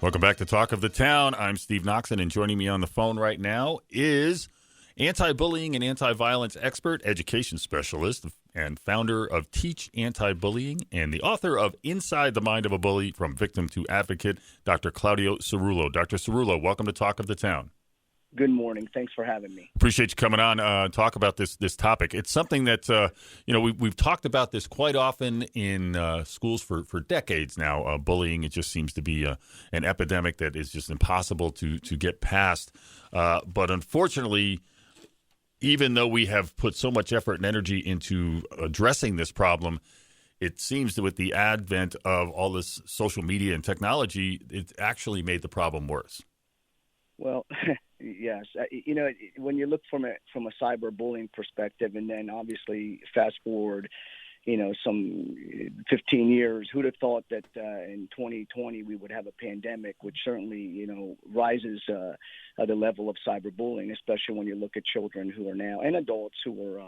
Welcome back to Talk of the Town. I'm Steve Noxon, and joining me on the phone right now is anti-bullying and anti-violence expert, education specialist, and founder of Teach Anti-Bullying, and the author of Inside the Mind of a Bully, From Victim to Advocate, Dr. Claudio Cerullo. Dr. Cerullo, welcome to Talk of the Town. Good morning. Thanks for having me. Appreciate you coming on talk about this topic. It's something that, we've talked about this quite often in schools for decades now. Bullying, it just seems to be an epidemic that is just impossible to get past. But unfortunately, even though we have put so much effort and energy into addressing this problem, it seems that with the advent of all this social media and technology, it's actually made the problem worse. Well, yes. When you look from a cyberbullying perspective, and then obviously fast forward, some 15 years, who'd have thought that in 2020 we would have a pandemic, which certainly, rises the level of cyberbullying, especially when you look at children who are now, and adults who are,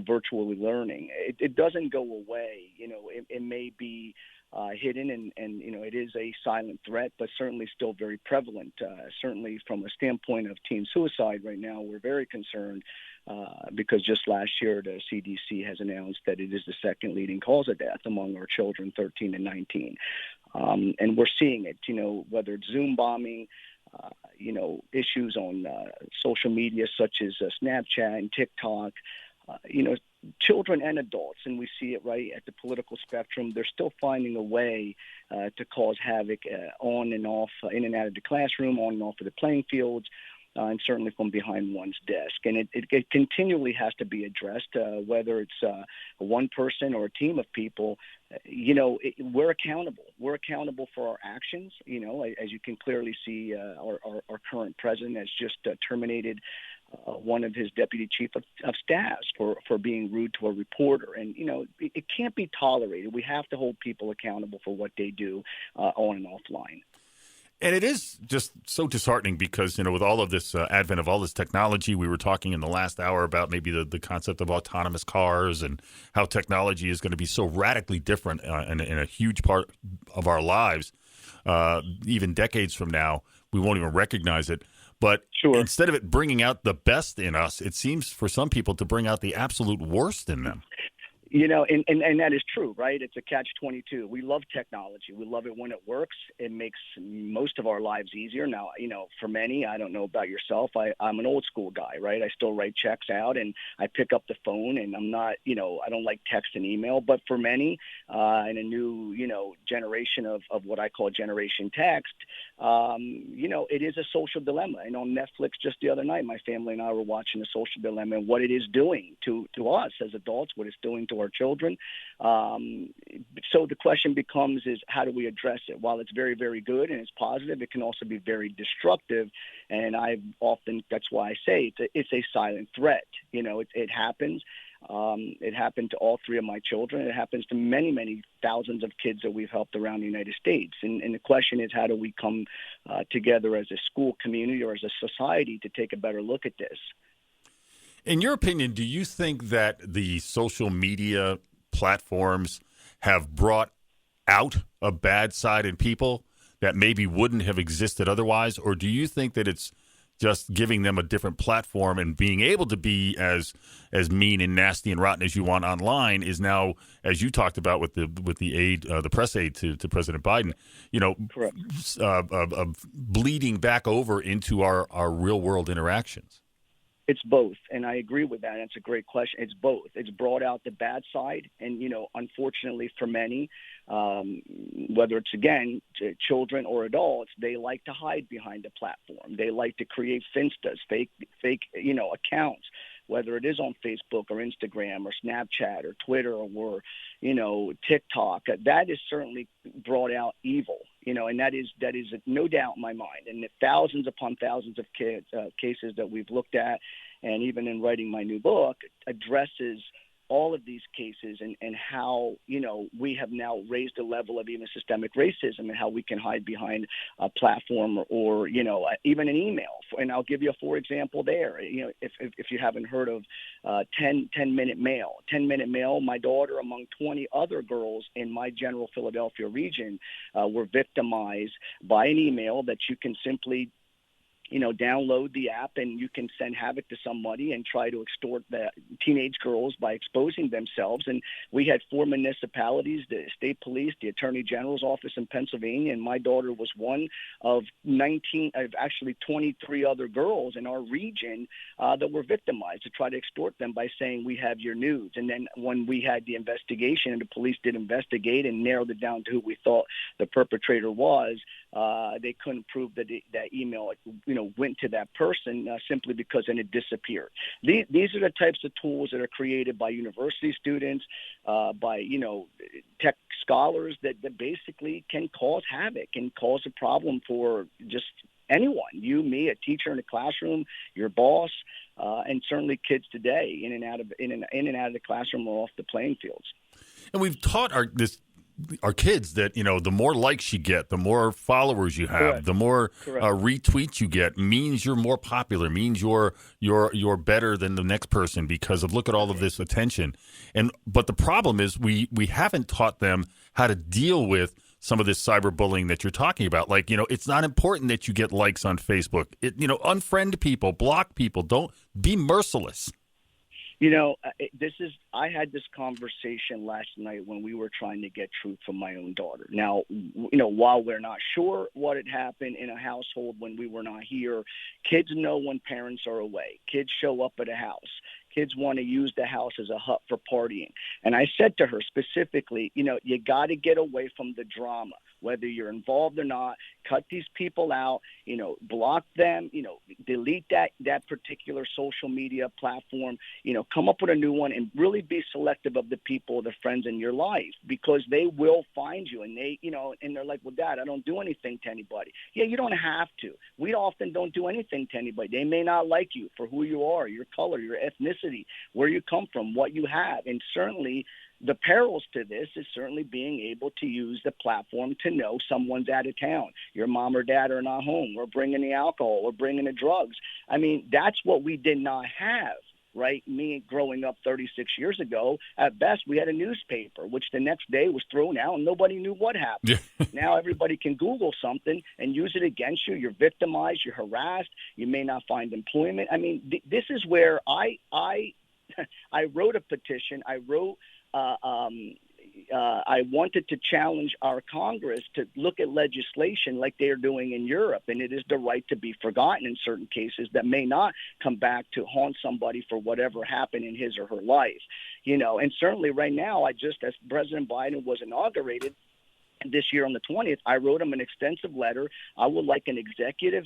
virtually learning. It doesn't go away. It may be hidden and it is a silent threat, but certainly still very prevalent. Certainly from a standpoint of teen suicide right now, we're very concerned because just last year the CDC has announced that it is the second leading cause of death among our children 13 and 19. And we're seeing it, whether it's Zoom bombing, issues on social media such as Snapchat and TikTok, children and adults, and we see it right at the political spectrum, they're still finding a way to cause havoc on and off, in and out of the classroom, on and off of the playing fields, and certainly from behind one's desk. And it continually has to be addressed, whether it's one person or a team of people. We're accountable. We're accountable for our actions. As you can clearly see, our current president has just terminated one of his deputy chief of staffs for being rude to a reporter. And, it can't be tolerated. We have to hold people accountable for what they do on and offline. And it is just so disheartening because, with all of this advent of all this technology, we were talking in the last hour about maybe the concept of autonomous cars and how technology is going to be so radically different in a huge part of our lives. Even decades from now, we won't even recognize it. But sure, instead of it bringing out the best in us, it seems for some people to bring out the absolute worst in them. And that is true, right? It's a catch-22. We love technology. We love it when it works. It makes most of our lives easier. Now, for many, I don't know about yourself, I'm an old school guy, right? I still write checks out and I pick up the phone, and I'm not, I don't like text and email. But for many in a new, generation of what I call generation text, it is a social dilemma. And on Netflix just the other night, my family and I were watching The Social Dilemma and what it is doing to us as adults, what it's doing to our children. So the question becomes is how do we address it? While it's very, very good and it's positive, it can also be very destructive. And that's why I say it's a silent threat. It happens. It happened to all three of my children. It happens to many, many thousands of kids that we've helped around the United States. And the question is, how do we come together as a school community or as a society to take a better look at this? In your opinion, do you think that the social media platforms have brought out a bad side in people that maybe wouldn't have existed otherwise? Or do you think that it's just giving them a different platform and being able to be as mean and nasty and rotten as you want online is now, as you talked about with the press aid to President Biden, bleeding back over into our real world interactions? It's both, and I agree with that. It's a great question. It's both. It's brought out the bad side, and, unfortunately for many, whether it's, again, children or adults, they like to hide behind a platform. They like to create finstas, fake accounts, whether it is on Facebook or Instagram or Snapchat or Twitter or, TikTok. That is certainly brought out evil, and that is no doubt in my mind. And the thousands upon thousands of cases that we've looked at, and even in writing my new book, addresses all of these cases and how, we have now raised the level of even systemic racism and how we can hide behind a platform or even an email. And I'll give you a for example there. If you haven't heard of 10-minute mail. 10-minute mail, my daughter, among 20 other girls in my general Philadelphia region, were victimized by an email that you can simply download the app and you can send havoc to somebody and try to extort the teenage girls by exposing themselves. And we had 4 municipalities, the state police, the attorney general's office in Pennsylvania, and my daughter was one of 23 other girls in our region that were victimized to try to extort them by saying, we have your nudes. And then when we had the investigation and the police did investigate and narrowed it down to who we thought the perpetrator was, they couldn't prove that that email went to that person simply because then it disappeared. These are the types of tools that are created by university students, by tech scholars that basically can cause havoc and cause a problem for just anyone, you, me, a teacher in a classroom, your boss, and certainly kids today in and out of the classroom or off the playing fields. And we've taught our kids that the more likes you get, the more followers you have, Correct. The more retweets you get means you're more popular, means you're better than the next person because of look at all of this attention. But the problem is we haven't taught them how to deal with some of this cyberbullying that you're talking about. Like, it's not important that you get likes on Facebook. Unfriend people, block people. Don't be merciless. I had this conversation last night when we were trying to get truth from my own daughter. Now, while we're not sure what had happened in a household when we were not here, kids know when parents are away. Kids show up at a house. Kids want to use the house as a hut for partying. And I said to her specifically, you got to get away from the drama, whether you're involved or not. Cut these people out, block them, delete that particular social media platform, come up with a new one and really be selective of the people, the friends in your life, because they will find you and and they're like, well, Dad, I don't do anything to anybody. Yeah, you don't have to. We often don't do anything to anybody. They may not like you for who you are, your color, your ethnicity, where you come from, what you have. And certainly the perils to this is certainly being able to use the platform to know someone's out of town. Your mom or dad are not home. We're bringing the alcohol. We're bringing the drugs. I mean, that's what we did not have, right? Me growing up 36 years ago, at best, we had a newspaper, which the next day was thrown out and nobody knew what happened. Now everybody can Google something and use it against you. You're victimized. You're harassed. You may not find employment. I mean, this is where I wrote a petition. I wanted to challenge our Congress to look at legislation like they're doing in Europe, and it is the right to be forgotten in certain cases that may not come back to haunt somebody for whatever happened in his or her life. And certainly right now, as President Biden was inaugurated this year on the 20th, I wrote him an extensive letter. I would like an executive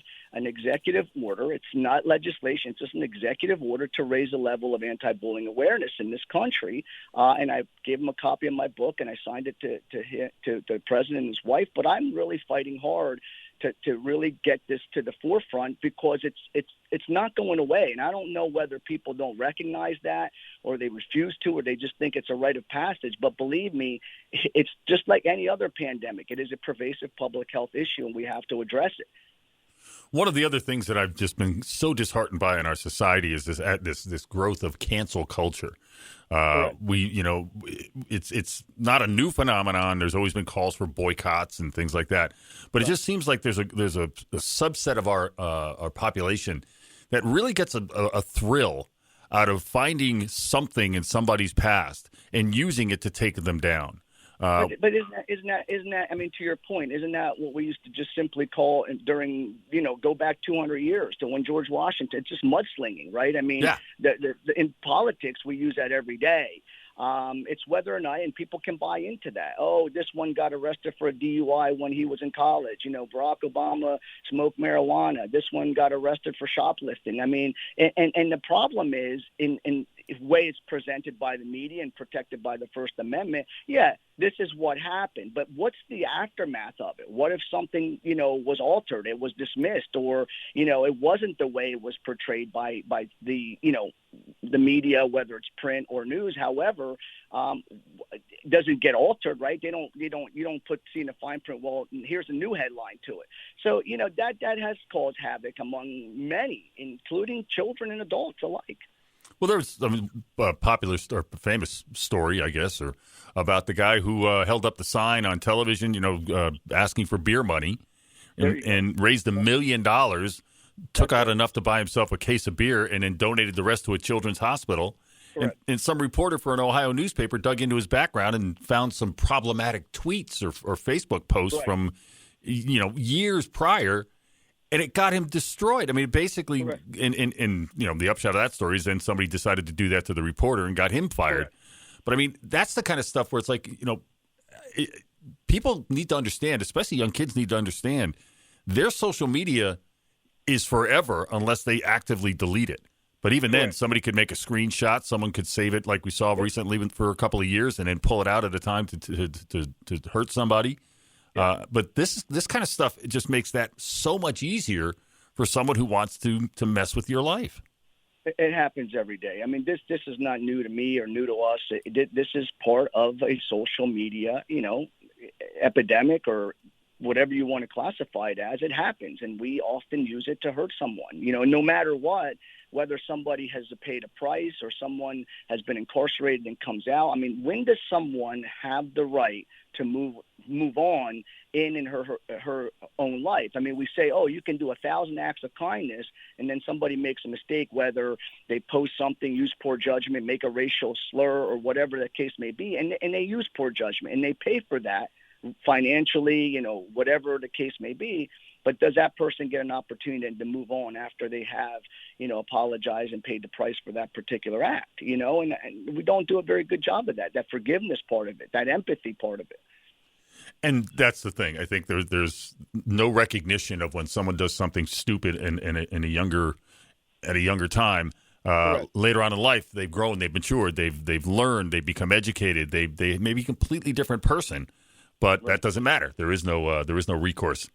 order. It's not legislation. It's just an executive order to raise the level of anti-bullying awareness in this country. And I gave him a copy of my book, and I signed it to the president and his wife. But I'm really fighting hard to really get this to the forefront because it's not going away. And I don't know whether people don't recognize that or they refuse to or they just think it's a rite of passage. But believe me, it's just like any other pandemic. It is a pervasive public health issue, and we have to address it. One of the other things that I've just been so disheartened by in our society is this growth of cancel culture. It's not a new phenomenon. There's always been calls for boycotts and things like that. But it just seems like there's a subset of our population that really gets a thrill out of finding something in somebody's past and using it to take them down. But isn't that? I mean, to your point, isn't that what we used to just simply call during, go back 200 years to when George Washington? It's just mudslinging, right? I mean, in politics, we use that every day. It's whether or not, and people can buy into that. Oh, this one got arrested for a DUI when he was in college. Barack Obama smoked marijuana. This one got arrested for shoplifting. I mean, and the problem is in way it's presented by the media and protected by the First Amendment, yeah, this is what happened. But what's the aftermath of it? What if something, was altered, it was dismissed, or, it wasn't the way it was portrayed by the, the media, whether it's print or news. However, does it get altered, right? You don't see in the fine print, well, here's a new headline to it. So, that has caused havoc among many, including children and adults alike. Well, there's a popular or famous story, I guess, or about the guy who held up the sign on television, asking for beer money and raised $1 million, took out enough to buy himself a case of beer, and then donated the rest to a children's hospital. And some reporter for an Ohio newspaper dug into his background and found some problematic tweets or Facebook posts from, years prior. And it got him destroyed. I mean, basically, in the upshot of that story is then somebody decided to do that to the reporter and got him fired. But I mean, that's the kind of stuff where it's like, people need to understand, especially young kids need to understand, their social media is forever unless they actively delete it. But even then, somebody could make a screenshot. Someone could save it, like we saw recently for a couple of years, and then pull it out at a time to hurt somebody. But this kind of stuff, it just makes that so much easier for someone who wants to mess with your life. It happens every day. I mean, this is not new to me or new to us. This is part of a social media, epidemic or whatever you want to classify it as. It happens, and we often use it to hurt someone. No matter what, whether somebody has paid a price or someone has been incarcerated and comes out. I mean, when does someone have the right to move on in her own life? I mean, we say, oh, you can do 1,000 acts of kindness, and then somebody makes a mistake, whether they post something, use poor judgment, make a racial slur, or whatever the case may be, and they use poor judgment, and they pay for that financially, whatever the case may be. But does that person get an opportunity to move on after they have, apologized and paid the price for that particular act, and we don't do a very good job of that forgiveness part of it, that empathy part of it. And that's the thing. I think there's no recognition of when someone does something stupid at a younger time. Later on in life, they've grown, they've matured, they've learned, they've become educated, they may be a completely different person, but that doesn't matter. There is no recourse.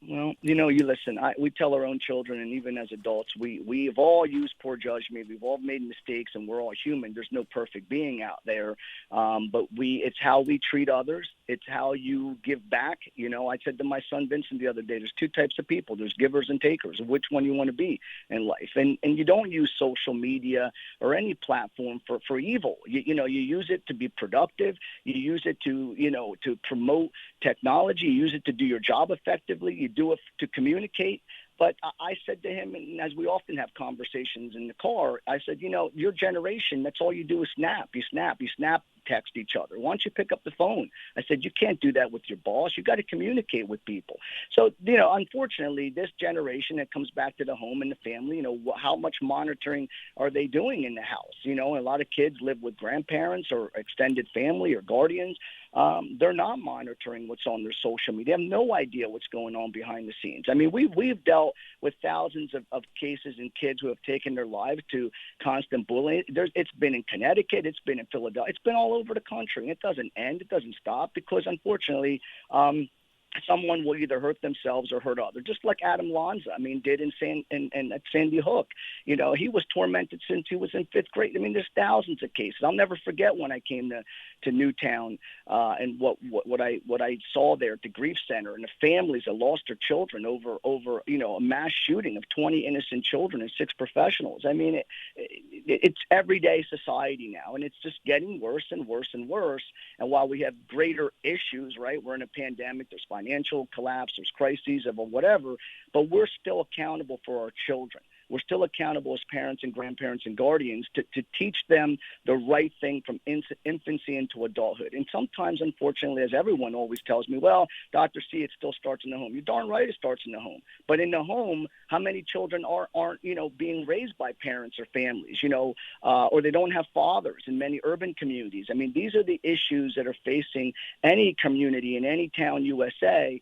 Well, you listen, we tell our own children, and even as adults, we've all used poor judgment. We've all made mistakes, and we're all human. There's no perfect being out there. But it's how we treat others. It's how you give back. I said to my son Vincent the other day, there's two types of people. There's givers and takers. Which one you want to be in life? And you don't use social media or any platform for evil. You use it to be productive. You use it to promote technology. You use it to do your job effectively. You do it to communicate. But I said to him, and as we often have conversations in the car, I said, your generation, that's all you do is snap. You snap text each other. Why don't you pick up the phone? I said, you can't do that with your boss. You got to communicate with people. So, unfortunately, this generation, it comes back to the home and the family, how much monitoring are they doing in the house? A lot of kids live with grandparents or extended family or guardians. They're not monitoring what's on their social media. They have no idea what's going on behind the scenes. I mean, we've dealt with thousands of cases and kids who have taken their lives to constant bullying. It's been in Connecticut. It's been in Philadelphia. It's been all over the country. It doesn't end. It doesn't stop because, unfortunately, someone will either hurt themselves or hurt others, just like Adam Lanza, did in at Sandy Hook. He was tormented since he was in fifth grade. There's thousands of cases. I'll never forget when I came to Newtown and what I saw there at the Grief Center and the families that lost their children over a mass shooting of 20 innocent children and 6 professionals. It's everyday society now, and it's just getting worse and worse and worse. And while we have greater issues, right, we're in a pandemic, there's financial collapse, there's crises of whatever, but we're still accountable for our children. We're still accountable as parents and grandparents and guardians to teach them the right thing from infancy into adulthood. And sometimes, unfortunately, as everyone always tells me, well, Dr. C, it still starts in the home. You're darn right it starts in the home. But in the home, how many children aren't being raised by parents or families, or they don't have fathers in many urban communities? These are the issues that are facing any community in any town, USA.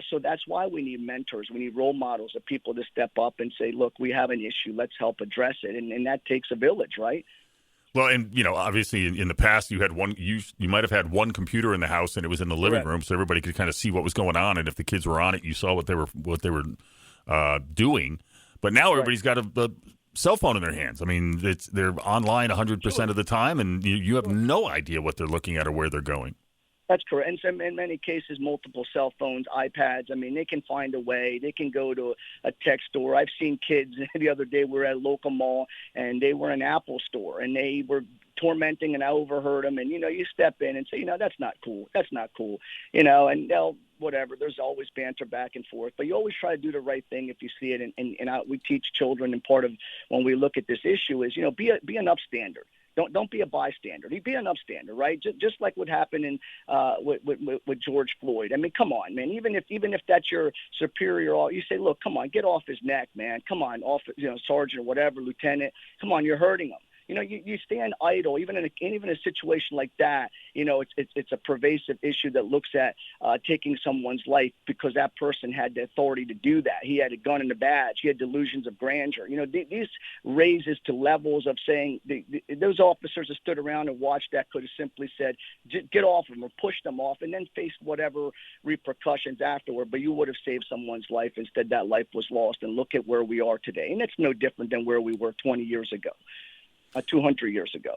So that's why we need mentors. We need role models of people to step up and say, look, we have an issue. Let's help address it. And that takes a village, right? Well, and obviously in the past you had you might have had one computer in the house and it was in the living room, so everybody could kind of see what was going on, and if the kids were on it, you saw what they were doing. But now everybody's got a cell phone in their hands. I mean, they're online 100% of the time, and you have no idea what they're looking at or where they're going. That's correct. And so in many cases, multiple cell phones, iPads. I mean, they can find a way. They can go to a tech store. I've seen kids the other day. We were at a local mall, and they were in an Apple store, and they were tormenting, and I overheard them. And, you step in and say, that's not cool. That's not cool. And they'll, whatever. There's always banter back and forth. But you always try to do the right thing if you see it. And we teach children, and part of when we look at this issue is, be an upstander. Don't be a bystander. Be an upstander, right? Just like what happened in with George Floyd. I mean, come on, man. Even if that's your superior, you say, look, come on, get off his neck, man. Come on, sergeant or whatever, lieutenant. Come on, you're hurting him. You stand idle, even in a situation like that. It's a pervasive issue that looks at taking someone's life because that person had the authority to do that. He had a gun and a badge. He had delusions of grandeur. These raises to levels of saying those officers that stood around and watched that could have simply said, get off them or push them off and then faced whatever repercussions afterward. But you would have saved someone's life. Instead, that life was lost. And look at where we are today. And it's no different than where we were 20 years ago. 200 years ago.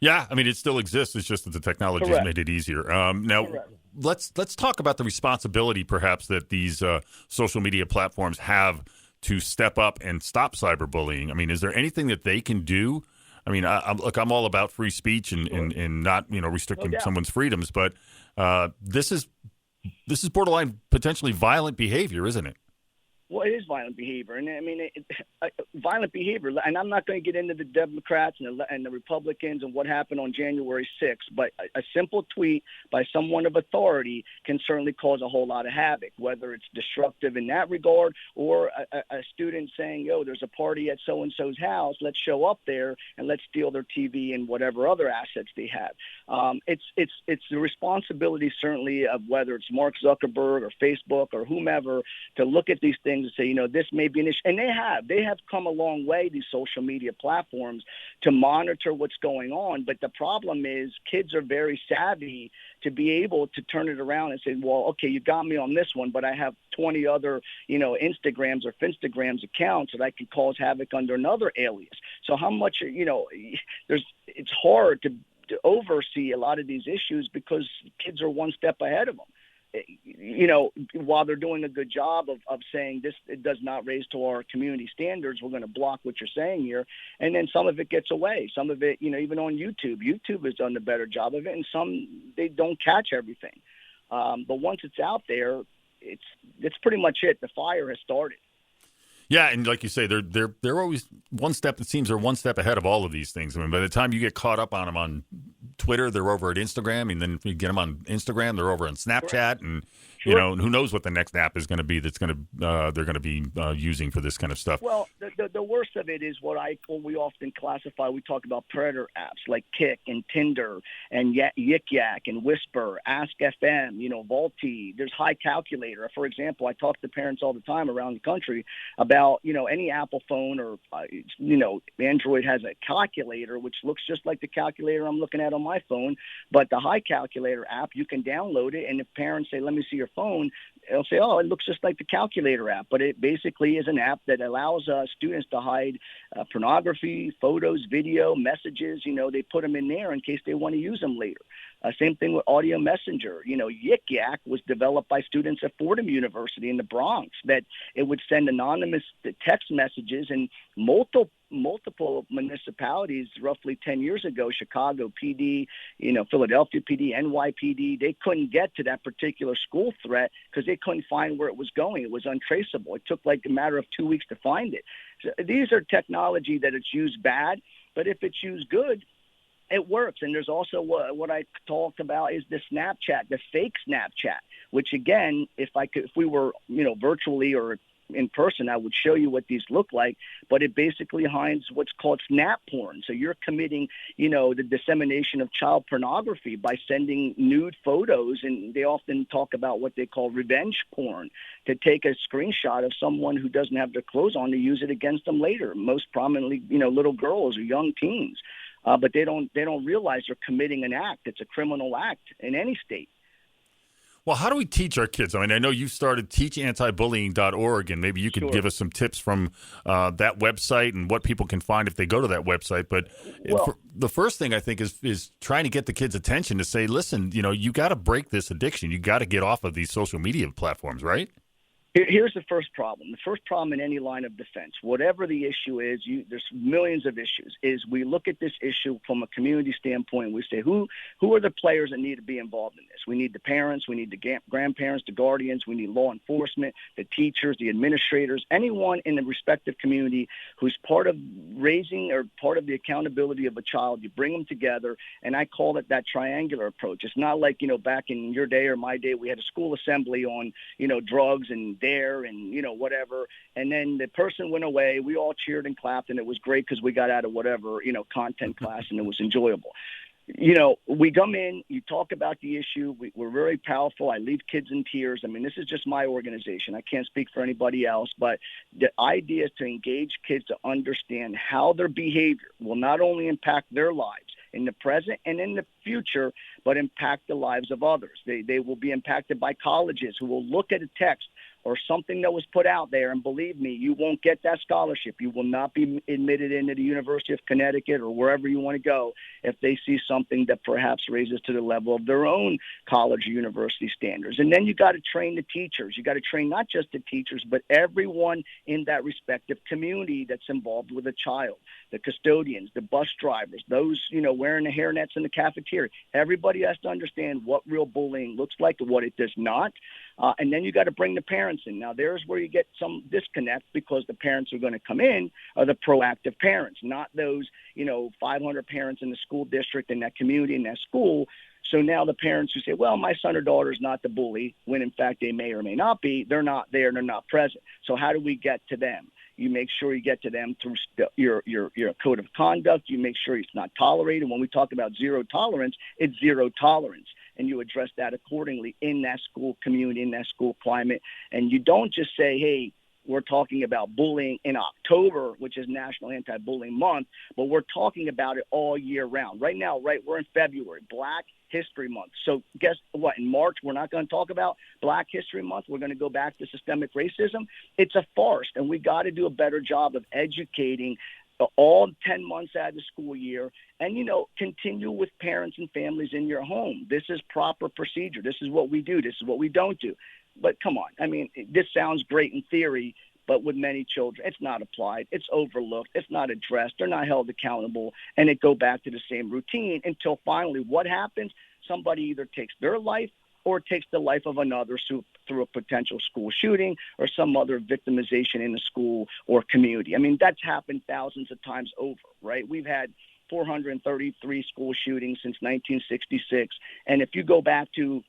Yeah, I mean, it still exists. It's just that the technology has made it easier. Now, let's talk about the responsibility, perhaps, that these social media platforms have to step up and stop cyberbullying. I mean, is there anything that they can do? I mean, I'm all about free speech and not restricting someone's freedoms, but this is borderline potentially violent behavior, isn't it? Well, it is violent behavior, and I mean, violent behavior. And I'm not going to get into the Democrats and the Republicans and what happened on January 6th, but a simple tweet by someone of authority can certainly cause a whole lot of havoc, whether it's destructive in that regard or a student saying, "Yo, there's a party at so-and-so's house. Let's show up there and let's steal their TV and whatever other assets they have." It's the responsibility certainly of whether it's Mark Zuckerberg or Facebook or whomever to look at these things and say, this may be an issue. And they have come a long way, these social media platforms, to monitor what's going on. But the problem is kids are very savvy to be able to turn it around and say, well, okay, you got me on this one, but I have 20 other, Instagrams or Finstagrams accounts that I can cause havoc under another alias. So how much, it's hard to oversee a lot of these issues because kids are one step ahead of them. While they're doing a good job of saying this, it does not raise to our community standards, we're going to block what you're saying here. And then some of it gets away. Some of it, even on YouTube has done a better job of it. And some, they don't catch everything. But once it's out there, it's pretty much it. The fire has started. Yeah, and like you say, they're always one step. It seems they're one step ahead of all of these things. I mean, by the time you get caught up on them on Twitter, they're over at Instagram, and then if you get them on Instagram, they're over on Snapchat, and who knows what the next app is going to be they're going to be using for this kind of stuff. Well, the worst of it is what we often classify. We talk about predator apps like Kick and Tinder and Yik Yak and Whisper, Ask FM, Volti. There's High Calculator. For example, I talk to parents all the time around the country about any Apple phone or Android has a calculator which looks just like the calculator I'm looking at on my phone, but the High Calculator app, you can download it, and if parents say, let me see your phone, they'll say, oh, it looks just like the calculator app, but it basically is an app that allows students to hide pornography, photos, video, messages. They put them in there in case they want to use them later. Same thing with Audio Messenger. Yik Yak was developed by students at Fordham University in the Bronx, that it would send anonymous text messages, and multiple municipalities roughly 10 years ago, Chicago PD, Philadelphia PD, NYPD, they couldn't get to that particular school threat because they couldn't find where it was going. It was untraceable. It took like a matter of 2 weeks to find it. So these are technology that it's used bad, but if it's used good, it works. And there's also what I talked about is the Snapchat, the fake Snapchat, which again, if we were, virtually or in person, I would show you what these look like, but it basically hides what's called snap porn. So you're committing, the dissemination of child pornography by sending nude photos, and they often talk about what they call revenge porn, to take a screenshot of someone who doesn't have their clothes on to use it against them later, most prominently, little girls or young teens. but they don't realize they're committing an act. It's a criminal act in any state. Well, how do we teach our kids? I mean, I know you started teachantiBullying.org, and maybe you could give us some tips from that website and what people can find if they go to that website. But the first thing I think is trying to get the kids' attention to say, listen, you got to break this addiction. You got to get off of these social media platforms, right? Here's the first problem. The first problem in any line of defense, whatever the issue is, there's millions of issues, is we look at this issue from a community standpoint. We say, who are the players that need to be involved in this? We need the parents. We need the grandparents, the guardians. We need law enforcement, the teachers, the administrators, anyone in the respective community who's part of raising or part of the accountability of a child. You bring them together, and I call it that triangular approach. It's not like, back in your day or my day, we had a school assembly on, drugs and there and whatever, and then the person went away, we all cheered and clapped, and it was great because we got out of whatever content class, and it was enjoyable. We come in, you talk about the issue, we're very powerful. I leave kids in tears. I mean, this is just my organization, I can't speak for anybody else, but the idea is to engage kids to understand how their behavior will not only impact their lives in the present and in the future, but impact the lives of others. They will be impacted by colleges who will look at a text or something that was put out there, and believe me, you won't get that scholarship. You will not be admitted into the University of Connecticut or wherever you want to go if they see something that perhaps raises to the level of their own college or university standards. And then you got to train the teachers. You got to train not just the teachers, but everyone in that respective community that's involved with a child, the custodians, the bus drivers, those, wearing the hairnets in the cafeteria. Everybody has to understand what real bullying looks like and what it does not. And then you got to bring the parents in. Now, there's where you get some disconnect, because the parents who are going to come in are the proactive parents, not those, 500 parents in the school district, in that community, in that school. So now the parents who say, well, my son or daughter is not the bully, when in fact they may or may not be, they're not there, they're not present. So how do we get to them? You make sure you get to them through your code of conduct. You make sure it's not tolerated. When we talk about zero tolerance, it's zero tolerance. And you address that accordingly in that school community, in that school climate. And you don't just say, hey, we're talking about bullying in October, which is National Anti-Bullying Month, but we're talking about it all year round. Right now, we're in February, Black History Month. So guess what? In March, we're not going to talk about Black History Month. We're going to go back to systemic racism. It's a farce, and we got to do a better job of educating all 10 months out of the school year, and, continue with parents and families in your home. This is proper procedure. This is what we do. This is what we don't do. But come on. I mean, this sounds great in theory, but with many children, it's not applied. It's overlooked. It's not addressed. They're not held accountable, and it go back to the same routine until finally what happens? Somebody either takes their life or takes the life of another through a potential school shooting or some other victimization in the school or community. I mean, that's happened thousands of times over, right? We've had 433 school shootings since 1966. And if you go back to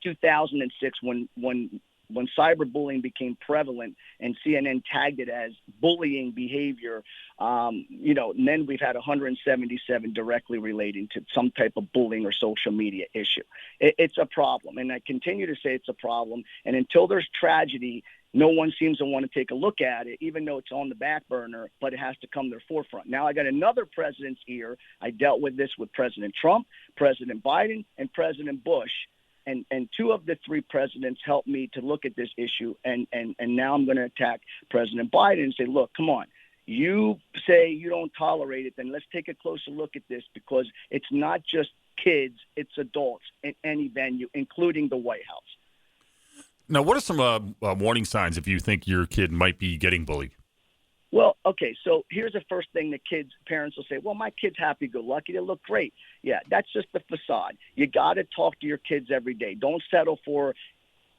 2006, when cyberbullying became prevalent and CNN tagged it as bullying behavior, and then we've had 177 directly relating to some type of bullying or social media issue. It's a problem, and I continue to say it's a problem. And until there's tragedy, no one seems to want to take a look at it, even though it's on the back burner, but it has to come to the forefront. Now, I got another president's ear. I dealt with this with President Trump, President Biden, and President Bush. And two of the three presidents helped me to look at this issue. And now I'm going to attack President Biden and say, look, come on. You say you don't tolerate it, then let's take a closer look at this, because it's not just kids, it's adults in any venue, including the White House. Now, what are some warning signs if you think your kid might be getting bullied? Well, okay, so here's the first thing that parents will say, well, my kid's happy-go-lucky, they look great. Yeah, that's just the facade. You got to talk to your kids every day. Don't settle for,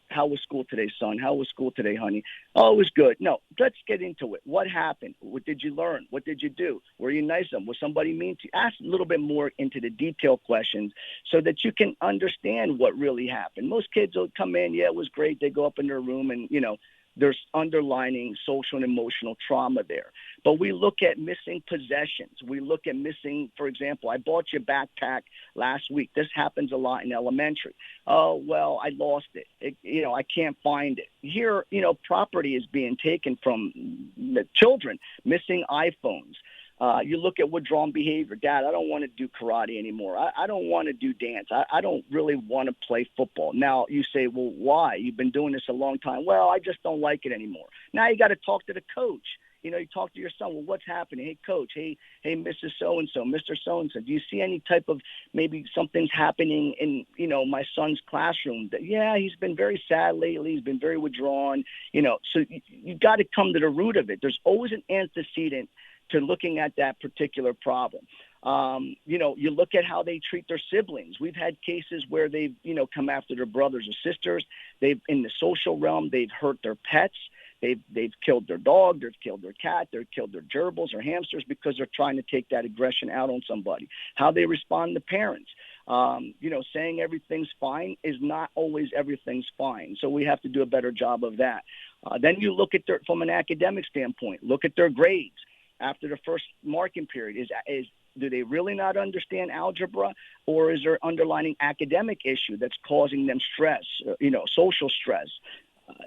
how was school today, son? How was school today, honey? Oh, it was good. No, let's get into it. What happened? What did you learn? What did you do? Were you nice to them? Was somebody mean to you? Ask a little bit more into the detailed questions so that you can understand what really happened. Most kids will come in, yeah, it was great. They go up in their room and, there's underlining social and emotional trauma there. But we look at missing possessions. We look at missing, for example, I bought you a backpack last week. This happens a lot in elementary. Oh, well, I lost it. I can't find it. Here, property is being taken from the children, missing iPhones. You look at withdrawn behavior. Dad, I don't want to do karate anymore. I don't want to do dance. I don't really want to play football. Now you say, well, why? You've been doing this a long time. Well, I just don't like it anymore. Now you got to talk to the coach. You know, you talk to your son. Well, what's happening? Hey, coach. Hey, Mrs. So-and-so, Mr. So-and-so. Do you see any type of maybe something's happening in, you know, my son's classroom? Yeah, he's been very sad lately. He's been very withdrawn. You know, so you got to come to the root of it. There's always an antecedent to looking at that particular problem. You know, you look at how they treat their siblings. We've had cases where they've, you know, come after their brothers or sisters. They've, in the social realm, they've hurt their pets. They've killed their dog, they've killed their cat, they've killed their gerbils or hamsters because they're trying to take that aggression out on somebody. How they respond to parents. You know, saying everything's fine is not always everything's fine. So we have to do a better job of that. Then you look at their, from an academic standpoint, look at their grades after the first marking period. Do they really not understand algebra, or is there underlying academic issue that's causing them stress, you know, social stress?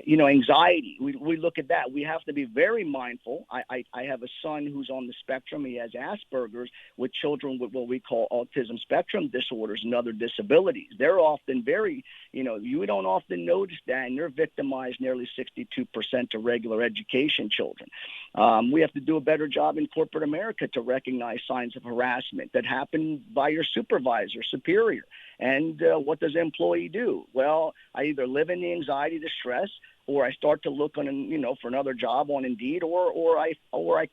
You know, anxiety. We look at that. We have to be very mindful. I have a son who's on the spectrum. He has Asperger's, with children with what we call autism spectrum disorders and other disabilities. They're often very, you know, you don't often notice that, and they're victimized nearly 62% of regular education children. We have to do a better job in corporate America to recognize signs of harassment that happen by your supervisor, superior. And what does an employee do? Well, I either live in the anxiety, the stress, or I start to look on, you know, for another job on Indeed, or I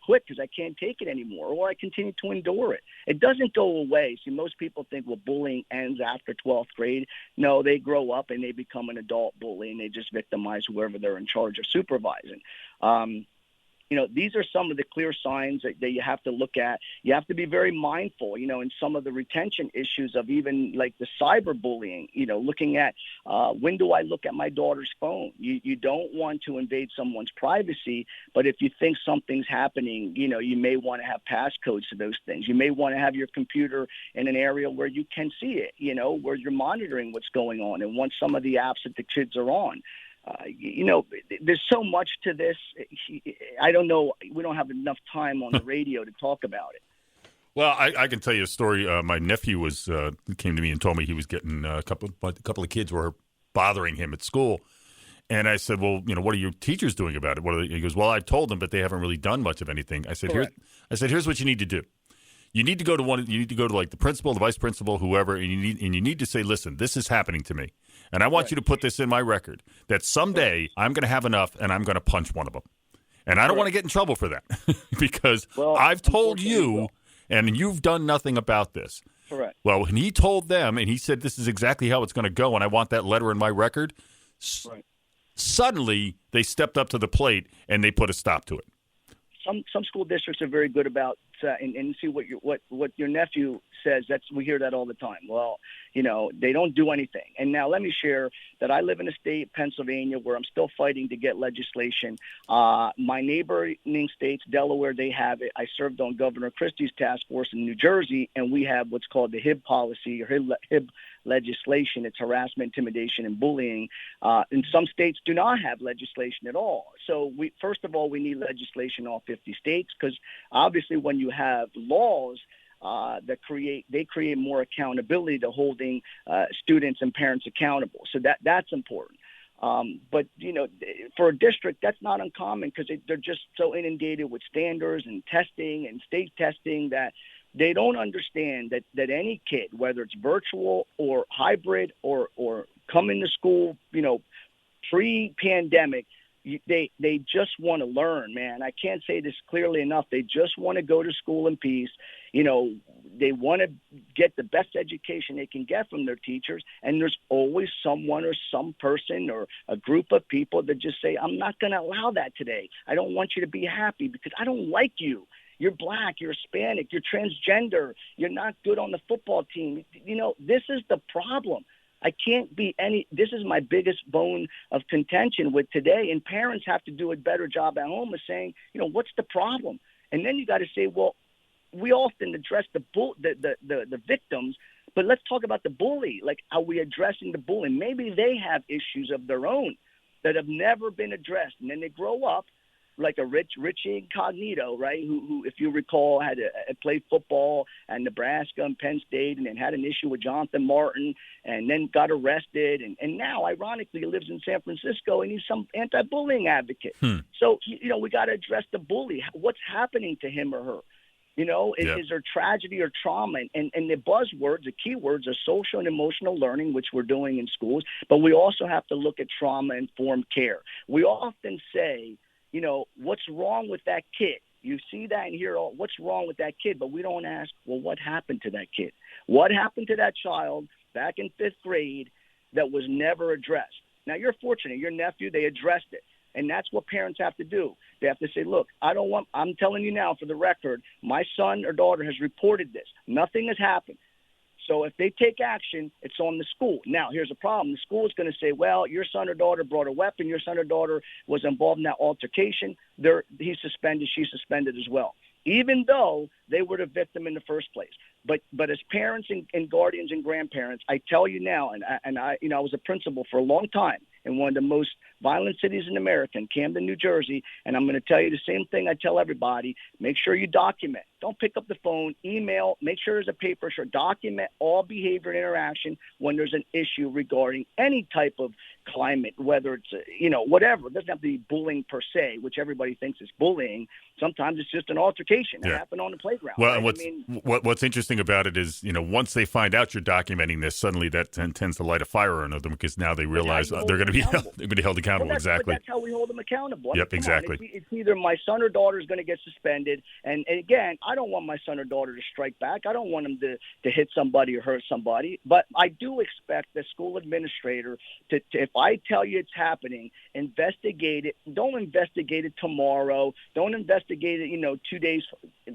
quit because I can't take it anymore, or I continue to endure it. It doesn't go away. See, most people think, well, bullying ends after 12th grade. No, they grow up and they become an adult bully, and they just victimize whoever they're in charge of supervising. You know, these are some of the clear signs that you have to look at. You have to be very mindful, you know, in some of the retention issues of even like the cyberbullying, you know, looking at when do I look at my daughter's phone? You don't want to invade someone's privacy, but if you think something's happening, you know, you may want to have passcodes to those things. You may want to have your computer in an area where you can see it, you know, where you're monitoring what's going on and want some of the apps that the kids are on. You know, there's so much to this. I don't know. We don't have enough time on the radio to talk about it. Well, I can tell you a story. My nephew came to me and told me he was getting a couple of kids were bothering him at school. And I said, well, you know, what are your teachers doing about it? He goes, well, I've told them, but they haven't really done much of anything. I said, here's what you need to do. You need to go to like the principal, the vice principal, whoever, and you need to say, listen, this is happening to me. And I want you to put this in my record that someday I'm going to have enough and I'm going to punch one of them. And I don't want to get in trouble for that because I've told you and you've done nothing about this. Correct. Well, when he told them and he said, this is exactly how it's going to go and I want that letter in my record, suddenly they stepped up to the plate and they put a stop to it. Some school districts are very good about and see what your nephew says. We hear that all the time. Well, you know, they don't do anything. And now let me share that I live in a state, Pennsylvania, where I'm still fighting to get legislation. My neighboring states, Delaware, they have it. I served on Governor Christie's task force in New Jersey, and we have what's called the HIB policy or HIB legislation. It's harassment, intimidation, and bullying. And some states do not have legislation at all. So first of all, we need legislation in all 50 states because obviously when you have laws that create more accountability to holding students and parents accountable. So that's important. But, you know, for a district, that's not uncommon because they're just so inundated with standards and testing and state testing that they don't understand that any kid, whether it's virtual or hybrid or coming to school, you know, pre-pandemic, they just want to learn, man. I can't say this clearly enough. They just want to go to school in peace. You know, they want to get the best education they can get from their teachers. And there's always someone or some person or a group of people that just say, I'm not going to allow that today. I don't want you to be happy because I don't like you. You're black, you're Hispanic, you're transgender, you're not good on the football team. You know, this is the problem. I can't be this is my biggest bone of contention with today. And parents have to do a better job at home of saying, you know, what's the problem? And then you got to say, well, we often address the victims, but let's talk about the bully. Like, are we addressing the bully? Maybe they have issues of their own that have never been addressed. And then they grow up like a Richie Incognito, right? Who, if you recall, had played football at Nebraska and Penn State, and then had an issue with Jonathan Martin, and then got arrested, and now, ironically, he lives in San Francisco, and he's some anti-bullying advocate. So, we got to address the bully. What's happening to him or her? Is there tragedy or trauma? And the buzzwords, the keywords are social and emotional learning, which we're doing in schools, but we also have to look at trauma-informed care. We often say, what's wrong with that kid? You see that and hear, what's wrong with that kid? But we don't ask, well, what happened to that kid? What happened to that child back in 5th grade that was never addressed? Now, you're fortunate. Your nephew, they addressed it. And that's what parents have to do. They have to say, look, I'm telling you now for the record, my son or daughter has reported this. Nothing has happened. So if they take action, it's on the school. Now, here's the problem. The school is going to say, well, your son or daughter brought a weapon. Your son or daughter was involved in that altercation. He's suspended. She's suspended as well, even though they were the victim in the first place. But as parents and guardians and grandparents, I tell you now, and I was a principal for a long time in one of the most violent cities in America, in Camden, New Jersey, and I'm going to tell you the same thing I tell everybody. Make sure you document. Don't pick up the phone, email, make sure there's a paper, document all behavior and interaction when there's an issue regarding any type of climate, whether it's, whatever. It doesn't have to be bullying per se, which everybody thinks is bullying. Sometimes it's just an altercation that happened on the playground. Well, right? what's interesting about it is, once they find out you're documenting this, suddenly that tends to light a fire under them because now they realize they're going to be held accountable. Exactly. That's how we hold them accountable. Yep, exactly. It's either my son or daughter is going to get suspended, and again, I don't want my son or daughter to strike back. I don't want them to hit somebody or hurt somebody, but I do expect the school administrator to if I tell you it's happening, investigate it. Don't investigate it tomorrow. Don't investigate it, 2 days,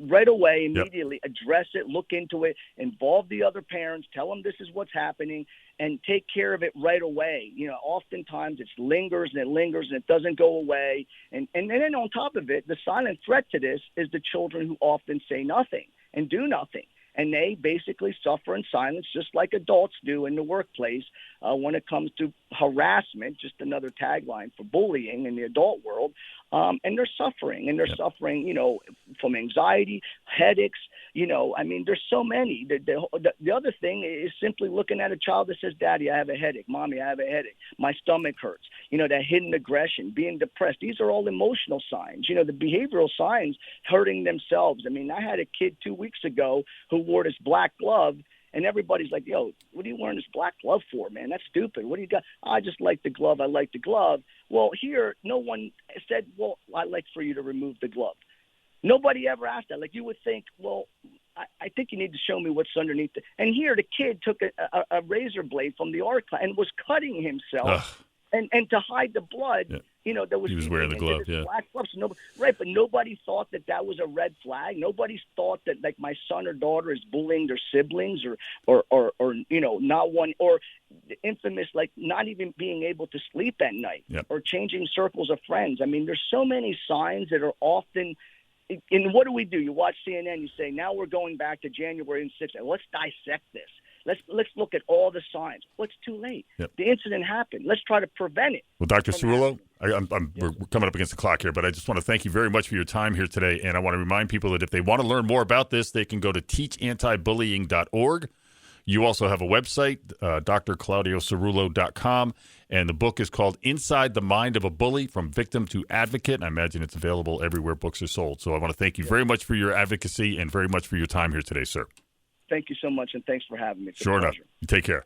right away, immediately. Yep. Address it, look into it, involve the other parents, tell them this is what's happening, and take care of it right away. Oftentimes it lingers and it doesn't go away. And then on top of it, the silent threat to this is the children who often say nothing and do nothing. And they basically suffer in silence just like adults do in the workplace when it comes to harassment, just another tagline for bullying in the adult world. And they're suffering, suffering, from anxiety, headaches, there's so many. The other thing is simply looking at a child that says, Daddy, I have a headache. Mommy, I have a headache. My stomach hurts. That hidden aggression, being depressed. These are all emotional signs. The behavioral signs, hurting themselves. I had a kid 2 weeks ago who wore this black glove, and everybody's like, yo, what are you wearing this black glove for, man? That's stupid. What do you got? I just like the glove. I like the glove. Well, here, no one said, well, I'd like for you to remove the glove. Nobody ever asked that. Like, you would think, well, I think you need to show me what's underneath it. And here, the kid took a razor blade from the art class and was cutting himself. And to hide the blood, he was wearing the glove, black gloves. Right, but nobody thought that was a red flag. Nobody thought that, like, my son or daughter is bullying their siblings or not one, or the infamous, like, not even being able to sleep at night or changing circles of friends. There's so many signs that are often. And what do? You watch CNN, you say, now we're going back to January 6th. Let's dissect this. Let's look at all the signs. Well, it's too late. Yep. The incident happened. Let's try to prevent it. Well, Dr. Cerullo, we're coming up against the clock here, but I just want to thank you very much for your time here today. And I want to remind people that if they want to learn more about this, they can go to teachanti-bullying.org. You also have a website, drclaudiocerullo.com, and the book is called Inside the Mind of a Bully, From Victim to Advocate, and I imagine it's available everywhere books are sold. So I want to thank you very much for your advocacy and very much for your time here today, sir. Thank you so much, and thanks for having me. Sure enough. You take care.